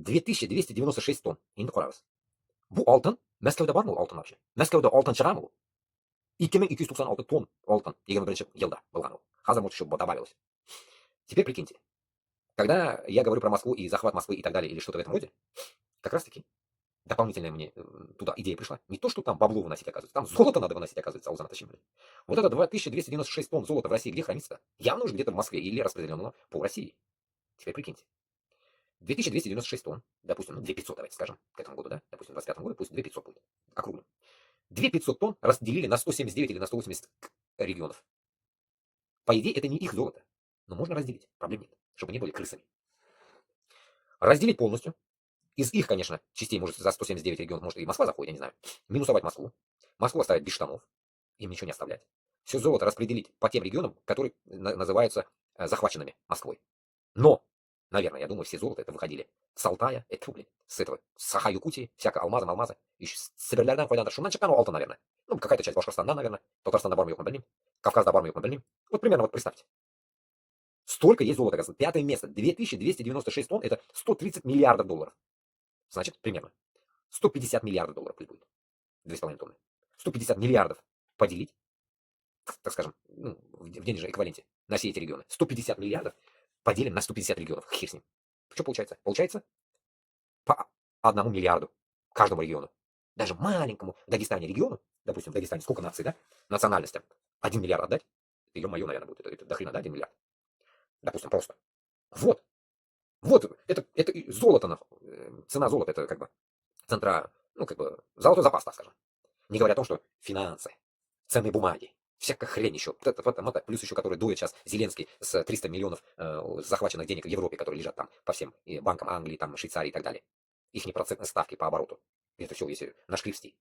2296 тонн. Endi ko'ramiz. Bu oltin Maskovda bormi oltin вообще? Maskovda oltin chiqadimi u? 2296 тонн oltin 21-yilda bo'lgan u. Hozir может еще добавилось. Теперь прикиньте, когда я говорю про Москву и захват Москвы и так далее, или что-то в этом роде, как раз таки дополнительная мне туда идея пришла. Не то, что там бабло выносить, оказывается, там золото надо выносить, оказывается, Алзана Тащимовна. Вот это 2296 тонн золота в России где хранится? Явно уже где-то в Москве или распределено по России. Теперь прикиньте. 2296 тонн, допустим, ну 2500 давайте скажем, к этому году, да, допустим, в 25 году, пусть 2500 будет, округлим. 2500 тонн разделили на 179 или на 180 регионов. По идее, это не их золото, но можно разделить, проблем нет, чтобы не были крысами. Разделить полностью. Из их, конечно, частей, может, за 179 регионов, может, и Москва заходит, я не знаю. Минусовать Москву. Москву оставить без штанов. Им ничего не оставлять. Все золото распределить по тем регионам, которые называются захваченными Москвой. Но, наверное, я думаю, все золото это выходили с Алтая, это, блин, с этого, с Саха-Якутии, всякое алмаза, еще с Сібірлерден қойдан шуннан шыққан олтан, наверное. Ну, какая-то часть Башкортостана, наверное, Татарстан добавим его на Кавказ добавим его на Вот примерно, вот представьте. Столько есть золота, оказывается. Пятое место. 2296 тонн, это 130 миллиардов долларов. Значит, примерно 150 миллиардов долларов пусть будет. 2,5 тонны. 150 миллиардов поделить, так скажем, ну, в денежном эквиваленте на все эти регионы. 150 миллиардов поделим на 150 регионов. Хер с ним. Что получается? Получается по 1 миллиарду каждому региону. Даже маленькому Дагестане региону, допустим, в Дагестане сколько наций, да? Национальностям. 1 миллиард отдать, ее-мое, наверное, будет. Это до хрена, да, 1 миллиард? Допустим, просто. Вот. Вот, это золото, цена золота, это как бы центра, ну, как бы, золотой запас, так скажем. Не говоря о том, что финансы, ценные бумаги, всякая хрень еще. Вот это, плюс еще, который дует сейчас Зеленский с 300 миллионов захваченных денег в Европе, которые лежат там по всем банкам Англии, там, Швейцарии и так далее. Их процентные ставки по обороту. Это все, если нашкривсти.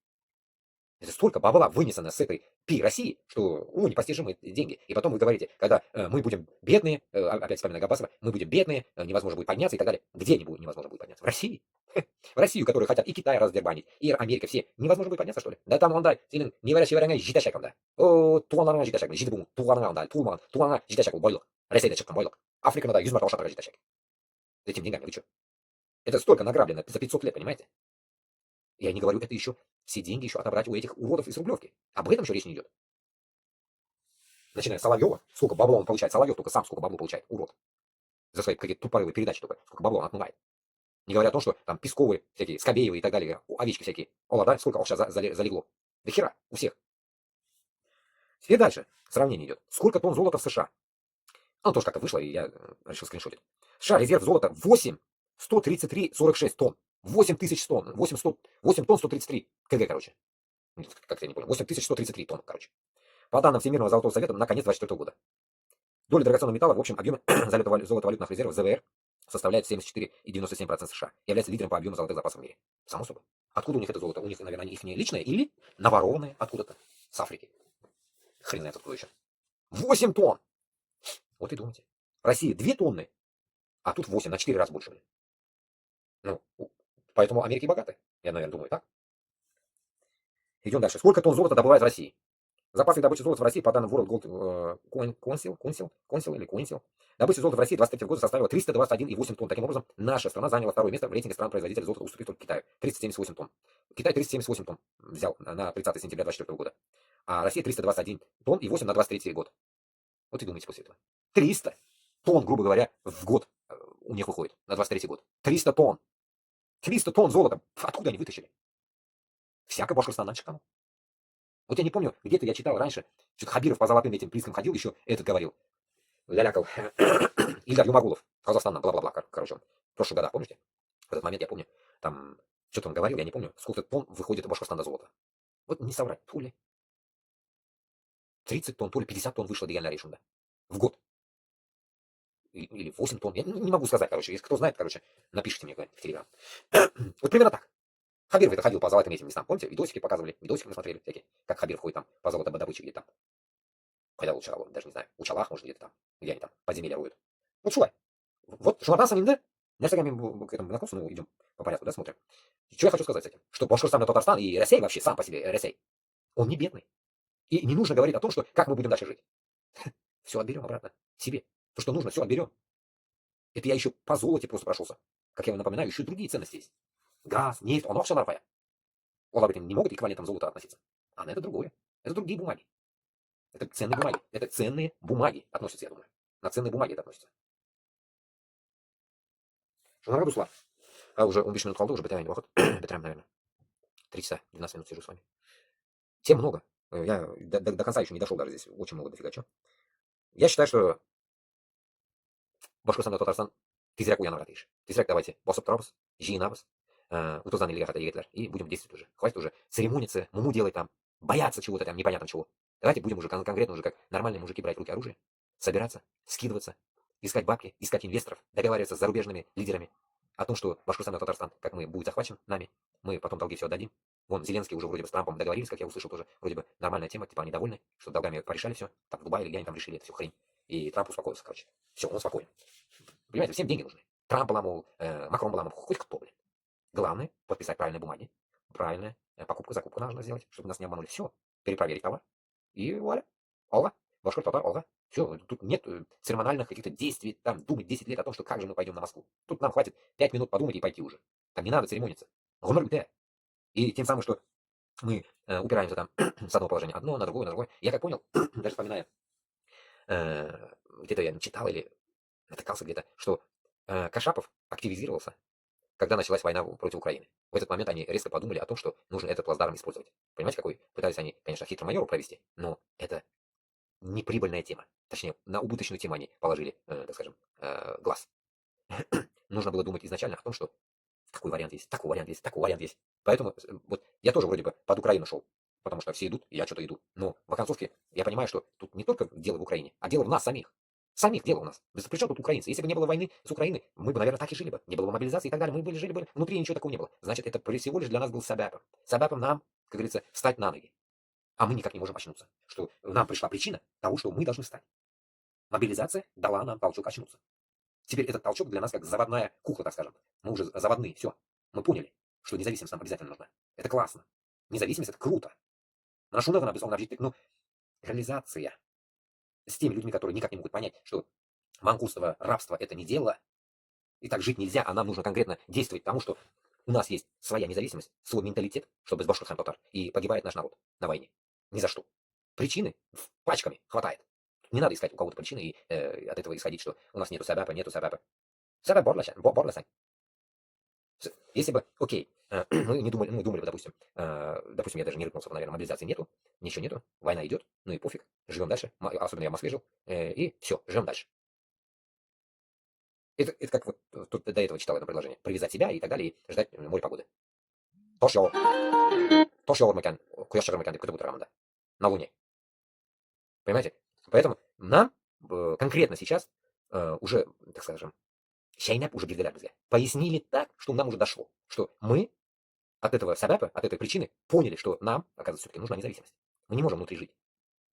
Это столько бабла вынесено с этой России, что непостижимые деньги. И потом вы говорите, когда мы будем бедные, опять вспоминая Габасова, мы будем бедные, невозможно будет подняться и так далее. Где невозможно будет подняться? В России. В Россию, которую хотят и Китай раздербанить, и Америка, все. Невозможно будет подняться, что ли? Да там он дай, силен, не говоря, северяне, житашаком, да. О, туанана житашак, житбум, туанана, да, туанана житашак, бойлок. Россия чаком бойлок. Африка, да, юзмар толшатара житашак. Этим деньгами, вы что? Это столько награблено за 500 лет, понимаете? Я не говорю, это еще все деньги еще отобрать у этих уродов из Рублевки. Об этом еще речь не идет. Начиная с Соловьева, сколько бабла он получает. Соловьев только сам сколько бабла получает, урод. За свои какие-то тупорылые передачи только, сколько бабла он отмывает. Не говоря о том, что там Песковы, всякие, Скобеевы и так далее, овечки всякие. Ола, да, сколько сейчас залегло. До хера, у всех. Теперь дальше сравнение идет. Сколько тонн золота в США? Оно тоже как-то вышло, и я решил скриншотить. США резерв золота 8 133,46 тонн. 8 тысяч тонн. 8 тонн 133 кг, короче. Как я не понял. 8133 тонн, короче. По данным Всемирного золотого совета на конец 2024 года. Доля драгоценного металла в общем объеме золотовалютных резервов ЗВР составляет 74,97% США. Является лидером по объему золотых запасов в мире. Само собой. Откуда у них это золото? У них, наверное, их не личное или наворованное откуда-то. С Африки. Хрен знает откуда еще. 8 тонн. Вот и думайте. Россия 2 тонны, а тут 8, на 4 раза больше. Ну, поэтому Америки богаты. Я, наверное, думаю так. Идем дальше. Сколько тонн золота добывают в России? Запасы добычи золота в России по данным World Gold Council или Council. Добыча золота в России 2023 года составила 321,8 тонн. Таким образом, наша страна заняла второе место в рейтинге стран-производителей золота, уступив только Китаю. 378 тонн. Китай 378 тонн взял на 30 сентября 2024 года. А Россия 321 тонн и 8 на 23 год. Вот и думайте после этого. 300 тонн, грубо говоря, в год у них выходит на 23 год. 300 тонн. 300 тонн золота. Откуда они вытащили? Всяко Башкортостан чеканул. Вот я не помню, где-то я читал раньше, что-то Хабиров по золотым этим приискам ходил, еще этот говорил. Ляляков. Ильдар Юмагулов. Казахстан, бла-бла-бла. Короче, в прошлых годах, помните? В этот момент я помню, там что-то он говорил, я не помню, сколько тонн выходит у Башкортостана золота. Вот не соврать, то ли 30 тонн, то ли 50 тонн вышло Диана Решунда в год. Или 8 тонн, я не могу сказать, короче. Если кто знает, короче, напишите мне в Телеграм. Вот примерно так. Хабиров это ходил по золотым этим местам, помните? Видосики показывали, видосики мы смотрели всякие, как Хабиров ходит там по золотобдобыче где-то там. Хотя лучше, даже не знаю, у Чалах, может, где-то там, где они там подземелья роют. Вот шулай. Вот шулатан да? Не всякими к этому знакомству, ну, идем по порядку, да, смотрим. Что я хочу сказать с этим? Что Башкортостан, Татарстан и Россия вообще, сам по себе Россия, он не бедный. И не нужно говорить о том, что как мы будем дальше жить. Все отберем обратно себе. То, что нужно, все отберем. Это я еще по золоте просто прошелся. как я вам напоминаю, еще и другие ценности есть. Газ, нефть, оно все нарфая. Олар этим не могут эквивалентом золота относиться. А на это другое. Это другие бумаги. Это ценные бумаги. Это ценные бумаги относятся, я думаю. На ценные бумаги это относится. Что народу слав. А уже он 5 минут қалды, уже бітірейін уақыт. Бітіремін, наверное. 3 часа, 12 минут сижу с вами. Тем много. Я до конца еще не дошел даже здесь. Очень много дофига чего. Я считаю, что Башкортостан, Татарстан тезірек уяна ратыш. Тезірек давайте басып тұрабыз, жиынабыз, утузан елге хата егетлер, и будем действовать уже. Хватит уже церемониться, муму делать там, бояться чего-то там, непонятно чего. Давайте будем уже конкретно, уже как нормальные мужики брать в руки оружие, собираться, скидываться, искать бабки, искать инвесторов, договариваться с зарубежными лидерами о том, что Башкортостан и Татарстан, как мы, будет захвачен нами, мы потом долги все отдадим. Вон, Зеленский уже вроде бы с Трампом договорились, как я услышал тоже, вроде бы нормальная тема, типа они довольны, что долгами порешали все, там в Дубае или где они там решили это все хрень. И Трамп успокоился, короче. Все, он спокоен. Понимаете, всем деньги нужны. Трамп ломал, Макрон ломал, хоть кто, блин. Главное, подписать правильные бумаги, правильная покупку, закупку нужно сделать, чтобы нас не обманули. Все, перепроверить товар. И вуаля. Алга. Башкор татар, алга. Все, тут нет церемональных каких-то действий, там думать 10 лет о том, что как же мы пойдем на Москву. Тут нам хватит 5 минут подумать и пойти уже. Там не надо церемониться. Гомер бите. И тем самым, что мы упираемся там с одного положения одно, на другое, на другое. Я как понял, даже вспоминая, где-то я читал или натыкался где-то, что Кашапов активизировался, когда началась война против Украины. В этот момент они резко подумали о том, что нужно этот плацдарм использовать. Понимаете, какой? Пытались они, конечно, хитрую маневру провести, но это неприбыльная тема. Точнее, на убыточную тему они положили, так скажем, глаз. Нужно было думать изначально о том, что такой вариант есть, такой вариант есть, такой вариант есть. Поэтому вот я тоже вроде бы под Украину шел, потому что все идут, и я что-то иду. Но в оконцовке я понимаю, что тут не только дело в Украине, а дело в нас самих. Самих дело у нас. При чем тут украинцы? Если бы не было войны с Украиной, мы бы, наверное, так и жили бы. Не было бы мобилизации и так далее. Мы бы жили бы внутри, ничего такого не было. Значит, это всего лишь для нас был сабапом. Сабапом нам, как говорится, встать на ноги. А мы никак не можем очнуться. Что нам пришла причина того, что мы должны встать. Мобилизация дала нам толчок очнуться. Теперь этот толчок для нас как заводная кукла, так скажем. Мы уже заводные, все. Мы поняли, что независимость нам обязательно нужна. Это классно. Независимость — это круто. На шумно она безусловно, но реализация с теми людьми, которые никак не могут понять, что манкурство, рабство — это не дело, и так жить нельзя, а нам нужно конкретно действовать тому, что у нас есть своя независимость, свой менталитет, чтобы с Башкортостан татар, и погибает наш народ на войне. Ни за что. Причины пачками хватает. Не надо искать у кого-то причины и от этого исходить, что у нас нету сабапа, нету сабапа. Сабап борласан. Если бы, окей, мы не думали, мы думали бы, допустим, я даже не рыкнулся, наверное, мобилизации нету, ничего нету, война идет, ну и пофиг, живем дальше, особенно я в Москве жил, и все, живем дальше. Это как вот тут до этого читал это предложение. Привязать себя и так далее, и ждать море погоды. Тош Йовар Макян, Куяш Макян, кто будет Раманда. На Луне. Понимаете? Поэтому нам конкретно сейчас уже, так скажем, Чайнап уже безголя. Пояснили так, что нам уже дошло, что мы от этого сабапа, от этой причины поняли, что нам, оказывается, все-таки нужна независимость. Мы не можем внутри жить.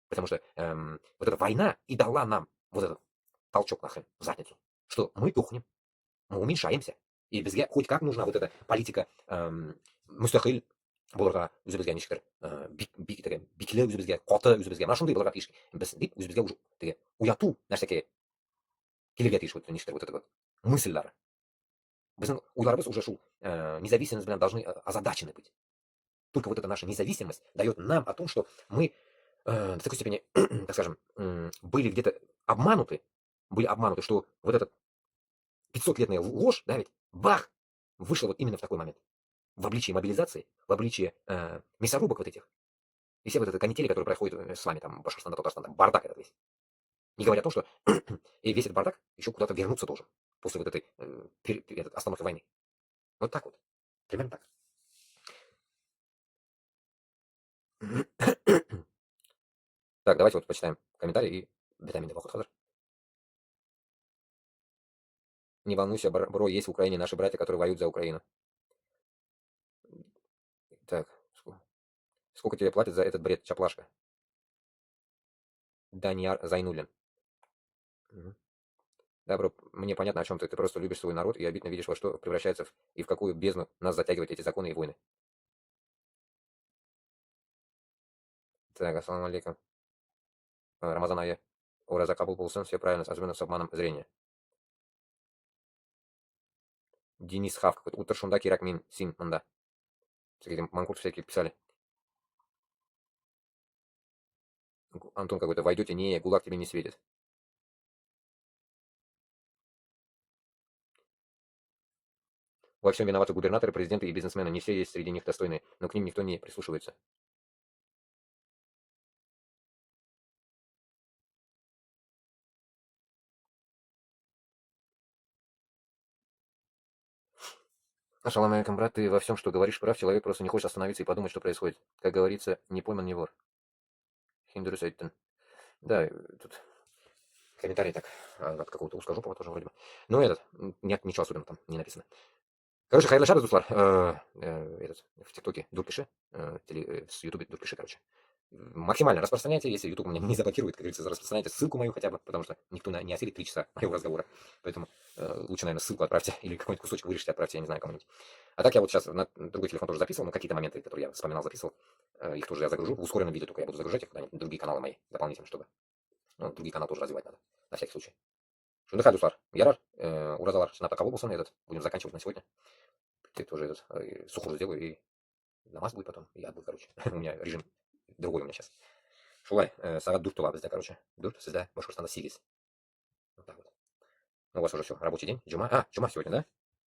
Потому что вот эта война и дала нам вот этот толчок нахрен в задницу, что мы тухнем, мы уменьшаемся. И бізге хоть как нужна вот эта политика мұстақил боларға өзімізге нешіктір биклі өзімізге қоты өзімізге мына шындай боларға тиіш біз деп өзімізге уже теге уяту нәрсеге келерге тиіш вот нешіктір вот это вот мысльлары біздің ойларыбыз уже шул независимость белән должны озадачены быть. Только вот эта наша независимость дает нам о том, что мы до такой степени, так скажем, были где-то были обмануты, что вот этот 500-летняя ложь, да, ведь бах, вышла вот именно в такой момент. В обличии мобилизации, в обличии мясорубок вот этих. И все вот это канители, которые происходят с вами, там, Башкортостан, Татарстан, там, бардак этот весь. Не говоря о том, что и весь этот бардак еще куда-то вернуться должен после вот этой остановки войны. Вот так вот. Примерно так. Так, давайте вот почитаем комментарии и витамины в хазар. Не волнуйся, бро, есть в Украине наши братья, которые воюют за Украину. Так, сколько тебе платят за этот бред, чаплашка? Даньяр Зайнулин. Да, бро, мне понятно, о чем ты. Ты просто любишь свой народ и обидно видишь, во что превращается и в какую бездну нас затягивают эти законы и войны. Так, ассаламу алейкум. Рамазан Ая. Ураза Кабул Пулсан, все правильно, особенно с обманом зрения. Денис Хав какой-то. Утаршунда Киракмин Син Манда. Всякие манкурты всякие писали. Антон какой-то. Войдете, не, ГУЛАГ тебе не светит. Во всем виноваты губернаторы, президенты и бизнесмены. Не все есть среди них достойные, но к ним никто не прислушивается. Шалом алейкум, брат, ты во всем, что говоришь, прав. Человек просто не хочет остановиться и подумать, что происходит. Как говорится, не пойман, не вор. Хиндурисайтен. Да, тут комментарий так от какого-то узкожопого тоже вроде бы. Но этот, нет, ничего особенного там не написано. Короче, Хайла Шабас Дуслар, этот, в ТикТоке Дурпиши, в Ютубе Дурпиши, короче. Максимально распространяйте, если YouTube меня не заблокирует, как говорится, распространяйте ссылку мою хотя бы, потому что никто не осилит 3 часа моего разговора. Поэтому лучше, наверное, ссылку отправьте или какой-нибудь кусочек вырежьте, отправьте, я не знаю, кому-нибудь. А так я вот сейчас на другой телефон тоже записывал, но какие-то моменты, которые я вспоминал, записывал, их тоже я загружу. В ускоренном виде только я буду загружать их куда-нибудь на другие каналы мои дополнительно, чтобы другие каналы тоже развивать надо, на всякий случай. Шундыхай, Дуслар, Ярар, Уразалар, Сената Кавобусон, этот, будем заканчивать на сегодня. Ты тоже этот, сухую сделаю, и намаз будет потом, и яд будет, короче. У меня режим другой у меня сейчас. Шулай, Сагат Дуртула, bizde, короче. Дурт, sizde, Башкортостанда Сигис. Вот так вот. Ну, у вас уже все, рабочий день. Джума. Джума сегодня, да?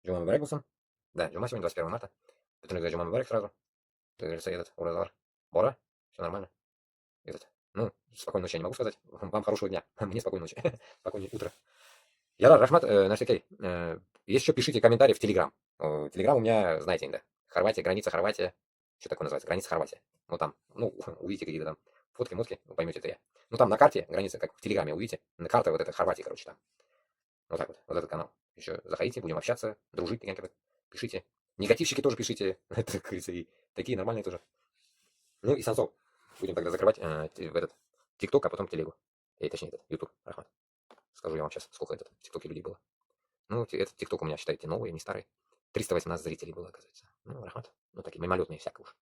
Джума Мубарак был. Да, Джума сегодня, 21 марта. Пятый за Джума Мубарак сразу. Как говорится, этот, Уразалар. Бора, все нормально. Этот, ну, спокойной ночи я не могу сказать. Вам хорошего дня. Мне спокойной ночи. Спокойной утра. Яра, Рахмат, Насикей. Если что, пишите комментарии в Телеграм. Телеграм у меня, знаете, да. Хорватия, граница Хорватия. Что такое называется? Граница Хорватия. Ну, там, ну, увидите какие-то там фотки, мотки, вы поймете, это я. Ну, там на карте граница, как в Телеграме, увидите. На карте вот это Хорватия, короче, там. Вот так вот, вот этот канал. Еще заходите, будем общаться, дружить, пишите. Негативщики тоже пишите. Это, как говорится, и такие нормальные тоже. Ну, и Сансов. Будем тогда закрывать в этот ТикТок, а потом телегу. Точнее, этот Ютуб, Рахмат. Скажу я вам сейчас, сколько этот в ТикТоке людей было. Ну, этот ТикТок у меня, считайте, новый, не старый. 318 зрителей было, оказывается. Ну, Рахмат. Ну, такие мимолетные всякие уж.